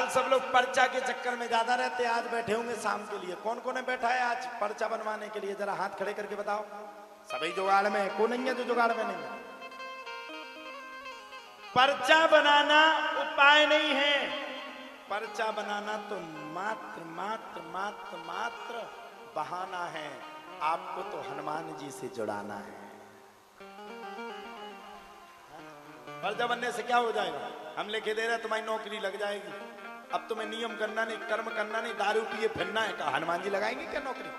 आजकल सब लोग पर्चा के चक्कर में ज्यादा रहते हैं। आज बैठे होंगे शाम के लिए। कौन कौन है बैठा है आज पर्चा बनवाने के लिए? जरा हाथ खड़े करके बताओ। सभी जुगाड़ में, कौन नहीं है जो जुगाड़ में नहीं है? पर्चा बनाना उपाय नहीं है। पर्चा बनाना तो मात्र मात्र मात्र मात्र बहाना है। आपको तो हनुमान जी से जुड़ाना है। पर्चा बनने से क्या हो जाएगा? हम लिखे दे रहे हैं तुम्हारी नौकरी लग जाएगी। अब तुम्हें नियम करना नहीं, कर्म करना नहीं, दारू पिए फिरना है। कहा हनुमान जी लगाएंगे क्या नौकरी?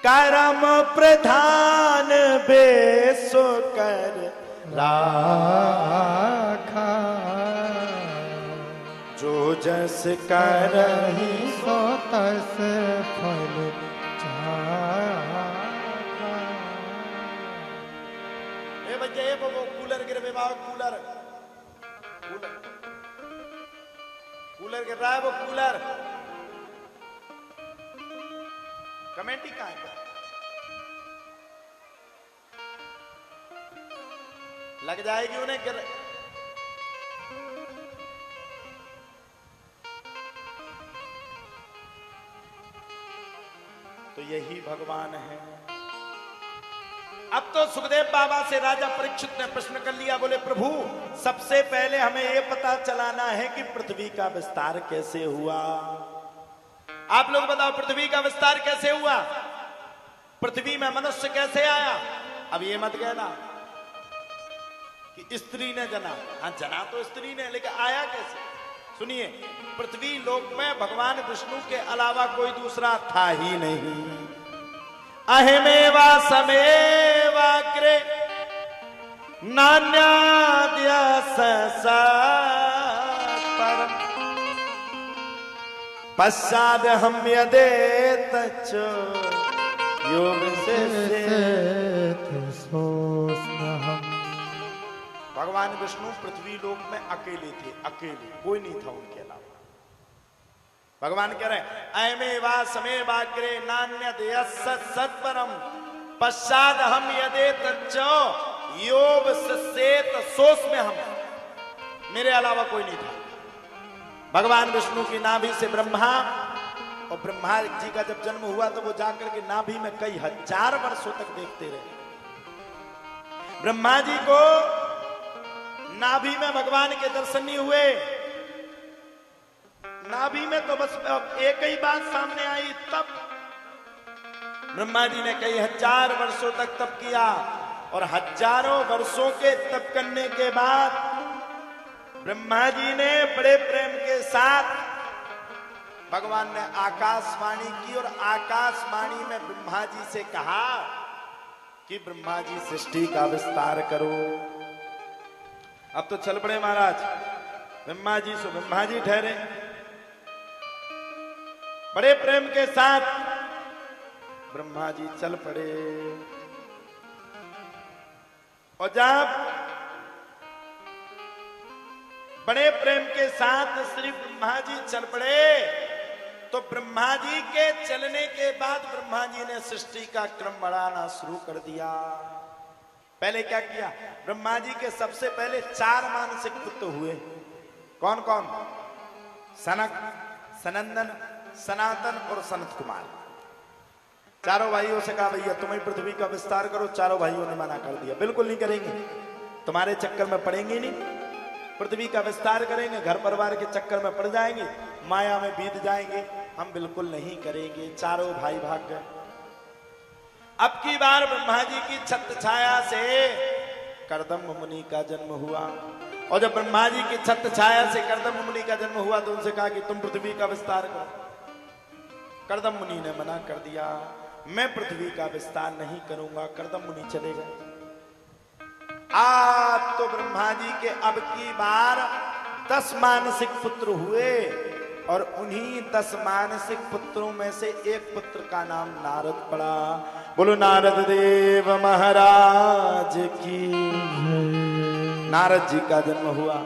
कर्म प्रधान बेसो कर राखा, जो जस करहि सो तस फल चाखा। ए बच्चे, ये वो कूलर गिर रहे बाबा, कूलर कूलर गिर रहा है, वो कूलर। कमेटी कहाँ है? लग जाएगी उन्हें गिर। तो यही भगवान है। अब तो सुखदेव बाबा से राजा परीक्षित ने प्रश्न कर लिया। बोले प्रभु, सबसे पहले हमें यह पता चलाना है कि पृथ्वी का विस्तार कैसे हुआ। आप लोग बताओ, पृथ्वी का विस्तार कैसे हुआ? पृथ्वी में मनुष्य कैसे आया? अब ये मत कहना कि स्त्री ने जना। हाँ, जना तो स्त्री ने, लेकिन आया कैसे? सुनिए, पृथ्वी लोक में भगवान विष्णु के अलावा कोई दूसरा था ही नहीं। अहमेवा समेवाग्रे नान्याद्य परम पश्चाद हम यदे तच्चो योग से भगवान विष्णु पृथ्वी लोक में अकेले थे, अकेले, कोई नहीं था उनके अलावा। भगवान कह रहे हैं अयमेवा समेवाग्रे नान्यत सत्परम पश्चाद हम यदे तच्चो योग सेत सोस में हम, मेरे अलावा कोई नहीं था। भगवान विष्णु की नाभि से ब्रह्मा, और ब्रह्मा जी का जब जन्म हुआ तो वो जाकर के नाभि में कई हजार वर्षों तक देखते रहे। ब्रह्मा जी को नाभि में भगवान के दर्शन नहीं हुए। नाभि में तो बस एक ही बात सामने आई, तब ब्रह्मा जी ने कई हजार वर्षों तक तप किया, और हजारों वर्षों के तप करने के बाद ब्रह्मा जी ने बड़े प्रेम के साथ भगवान ने आकाशवाणी की, और आकाशवाणी में ब्रह्मा जी से कहा कि ब्रह्मा जी सृष्टि का विस्तार करो। अब तो चल पड़े महाराज। ब्रह्मा जी सो ब्रह्मा जी ठहरे, बड़े प्रेम के साथ ब्रह्मा जी चल पड़े। और जब बड़े प्रेम के साथ श्री ब्रह्मा जी चल पड़े, तो ब्रह्मा जी के चलने के बाद ब्रह्मा जी ने सृष्टि का क्रम बढ़ाना शुरू कर दिया। पहले क्या किया? ब्रह्मा जी के सबसे पहले 4 मानसिक पुत्र हुए। कौन कौन? सनक, सनंदन, सनातन और सनत कुमार। चारों भाइयों से कहा भैया तुम्हें पृथ्वी का विस्तार करो। चारों भाइयों ने मना कर दिया, बिल्कुल नहीं करेंगे, तुम्हारे चक्कर में पड़ेंगे नहीं। पृथ्वी का विस्तार करेंगे, घर परिवार के चक्कर में पड़ जाएंगे, माया में बीत जाएंगे, हम बिल्कुल नहीं करेंगे। चारों भाई भाग गए। अब की बार ब्रह्मा जी की छत्र छाया से कर्दम मुनि का जन्म हुआ। और जब ब्रह्मा जी की छत्र छाया से कर्दम मुनि का जन्म हुआ तो उनसे कहा कि तुम पृथ्वी का विस्तार करो। कर्दम मुनि ने मना कर दिया, मैं पृथ्वी का विस्तार नहीं करूंगा। कर्दम मुनि चले गए। आज तो ब्रह्मा जी के अब की बार 10 मानसिक पुत्र हुए, और उन्हीं 10 मानसिक पुत्रों में से एक पुत्र का नाम नारद पड़ा। बोलो नारद देव महाराज की। नारद जी का जन्म हुआ।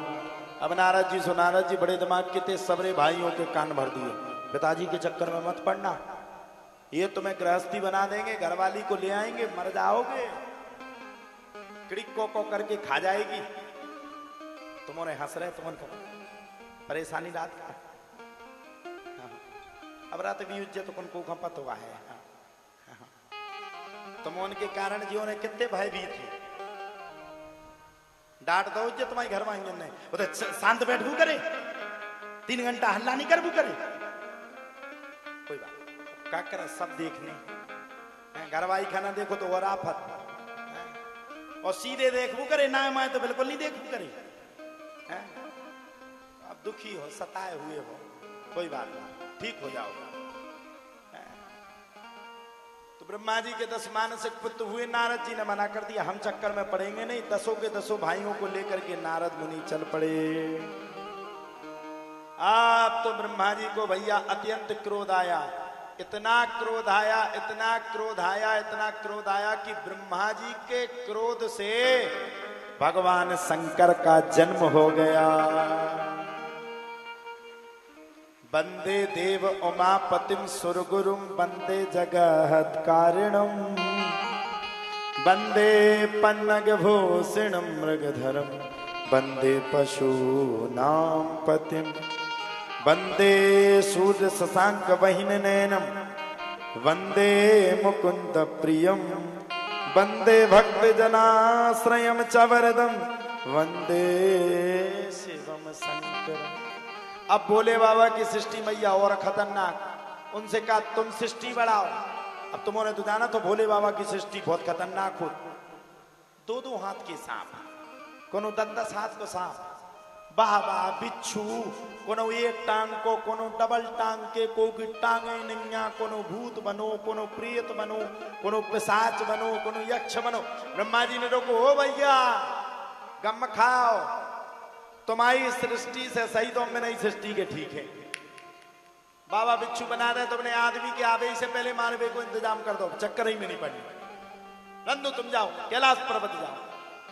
अब नारद जी सो नारद जी बड़े दिमाग के थे, सबरे भाइयों के कान भर दिए, पिताजी के चक्कर में मत पड़ना, ये तुम्हें गृहस्थी बना देंगे, घरवाली को ले आएंगे, मर जाओगे, क्रिक को करके खा जाएगी। तुमने हंस रहे, तुमने परेशानी रात का अब रात भी उज्जत को खपत हुआ है। तुम उनके कारण जियो ने कितने भाई भी थे डांट दो उज्जत तुम्हारी घर वाइन ने उधर शांत बैठू करे 3 घंटा हल्ला नहीं करबू करे कोई बात क्या करे सब देखने घरवाई खाना देखो तो और आफत और सीधे देखबू करे ना मैं तो बिल्कुल नहीं देखबू करे अब दुखी हो सताए हुए हो कोई बात नहीं ठीक हो जाओगा। तो ब्रह्मा जी के 10 मानसिक पुत्र हुए नारद जी ने मना कर दिया हम चक्कर में पड़ेंगे नहीं 10 के 10 भाइयों को लेकर के नारद मुनि चल पड़े। आप तो ब्रह्मा जी को भैया अत्यंत क्रोध आया इतना क्रोध आया इतना क्रोध आया इतना क्रोध आया कि ब्रह्मा जी के क्रोध से भगवान शंकर का जन्म हो गया। वंदे देव उमापतिम सुरगुरुम वंदे जगत कारिणम वंदे पन्नग भूषणम मृगधरम वंदे पशूनां पतिम वंदे सूर्य शशांक वहिन नयनम वंदे मुकुंद प्रियम वंदे भक्त जनाश्रयम च वरदम वंदे शिवम शंकरम। अब भोले बाबा की सृष्टि मैया और खतरनाक उनसे कहा तुम सृष्टि बढ़ाओ। अब तुमने तो जाना तो भोले बाबा की सृष्टि बहुत खतरनाक हो 2-2 हाथ के सांप कोनो 10-10 हाथ को सांप बाबा बिच्छू कोनो एक टांग को कोनो डबल टांग के को की टांगे नैया कोनो भूत बनो कोनो प्रेत बनो कोनो पिशाच बनो कोनो यक्ष बनो। ब्रह्मा जी ने रोको हो भैया गम खाओ तुम्हारी सृष्टि से सही तो में नहीं सृष्टि के ठीक है। बाबा बिच्छू बना दे तुमने आदमी के आवे से पहले मानवे को इंतजाम कर दो चक्कर ही में नहीं पड़नी नंदू तुम जाओ कैलाश पर्वत जाओ।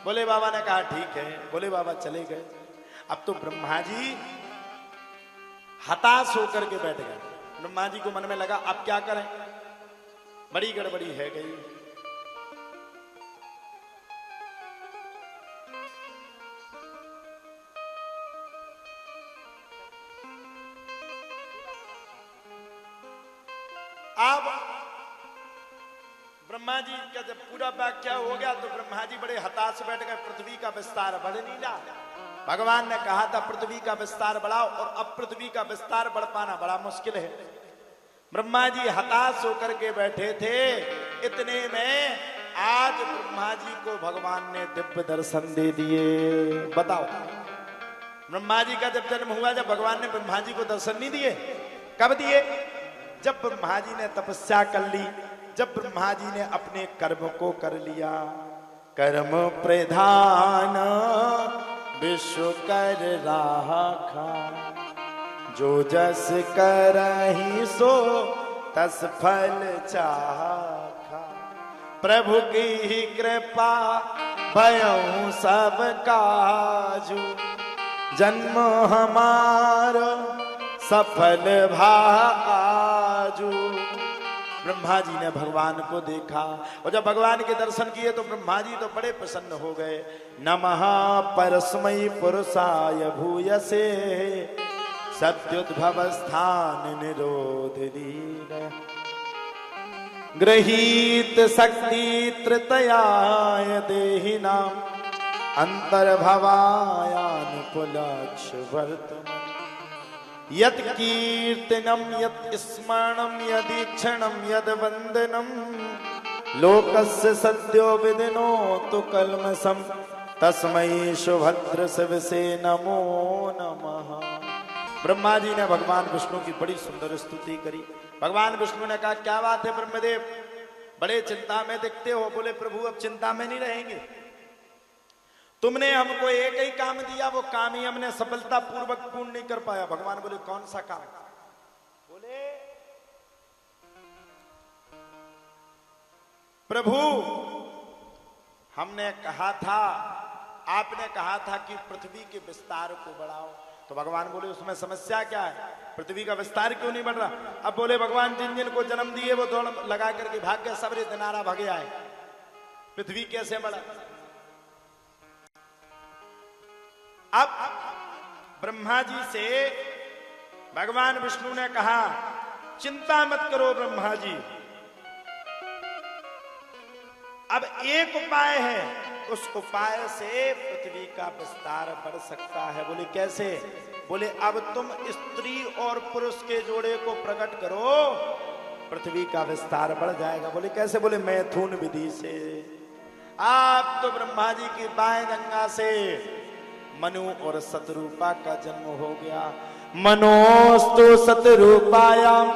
भोले बाबा ने कहा ठीक है भोले बाबा चले गए। अब तो ब्रह्मा जी हताश होकर के बैठ गए। ब्रह्मा जी को मन में लगा अब क्या करें बड़ी गड़बड़ी है गई। अब ब्रह्मा जी का जब पूरा व्याख्या हो गया तो ब्रह्मा जी बड़े हताश बैठ गए। पृथ्वी का विस्तार बढ़ नहीं रहा। भगवान ने कहा था पृथ्वी का विस्तार बढ़ाओ और अब पृथ्वी का विस्तार बढ़ पाना बड़ा मुश्किल है। ब्रह्मा जी हताश होकर के बैठे थे। इतने में आज ब्रह्मा जी को भगवान ने दिव्य दर्शन दे दिए। बताओ ब्रह्मा जी का जब जन्म हुआ जब भगवान ने ब्रह्मा जी को दर्शन नहीं दिए कब दिए जब ब्रह्मा जी ने तपस्या कर ली जब ब्रह्मा जी ने अपने कर्म को कर लिया। कर्म प्रधान विश्व कर राखा जो जस करहि सो तस फल चाखा। प्रभु की ही कृपा भयउ सब काजू जन्म हमारो सफल भाजू। ब्रह्मा जी ने भगवान को देखा और जब भगवान के दर्शन किए तो ब्रह्मा जी तो बड़े प्रसन्न हो गए। नमः परस्मै पुरुषाय भूयसे सत्युद्भव स्थान निरोध गृहीत शक्ति तृतयाय देहिनाम अंतर्भवायानुपुलक्ष वर्तमान। यत् कीर्तनम यत् स्मरणम यदीक्षणम यद वंदनम लोकस्य सद्यो विदिनो तु कल्मषम तस्मै सुभद्र शिवसे नमो नमः। ब्रह्मा जी ने भगवान विष्णु की बड़ी सुंदर स्तुति करी। भगवान विष्णु ने कहा क्या बात है ब्रह्मदेव बड़े चिंता में दिखते हो। बोले प्रभु अब चिंता में नहीं रहेंगे। तुमने हमको एक ही काम दिया वो काम ही हमने सफलता पूर्वक पूर्ण नहीं कर पाया। भगवान बोले कौन सा काम। बोले प्रभु हमने कहा था आपने कहा था कि पृथ्वी के विस्तार को बढ़ाओ। तो भगवान बोले उसमें समस्या क्या है पृथ्वी का विस्तार क्यों नहीं बढ़ रहा। अब बोले भगवान जिन जिन को जन्म दिए वो दौड़ लगा करके भाग गए सबरे दिनारा भगे आए पृथ्वी कैसे बढ़ा। अब ब्रह्मा जी से भगवान विष्णु ने कहा चिंता मत करो ब्रह्मा जी। अब एक उपाय है, उस उपाय से पृथ्वी का विस्तार बढ़ सकता है। बोले कैसे? बोले अब तुम स्त्री और पुरुष के जोड़े को प्रकट करो, पृथ्वी का विस्तार बढ़ जाएगा। बोले कैसे? बोले मैथुन विधि से। आप तो ब्रह्मा जी की बाएं गंगा से मनु और शतरूपा का जन्म हो गया। मनोस्तु शतरूपायाम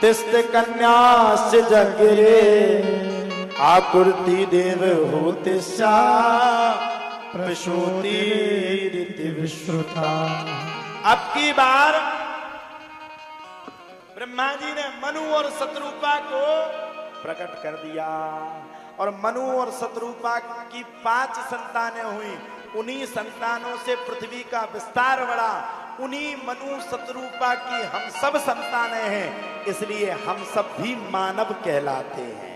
तिष्ठ कन्यास्य जगरे आकृति देव होतिस्या प्रसूति रीति विश्रुता। अब की बार ब्रह्मा जी ने मनु और शतरूपा को प्रकट कर दिया और मनु और शतरूपा की 5 संतानें हुई। उन्हीं संतानों से पृथ्वी का विस्तार बढ़ा। उन्हीं मनु शतरूपा की हम सब संतानें हैं, इसलिए हम सब भी मानव कहलाते हैं।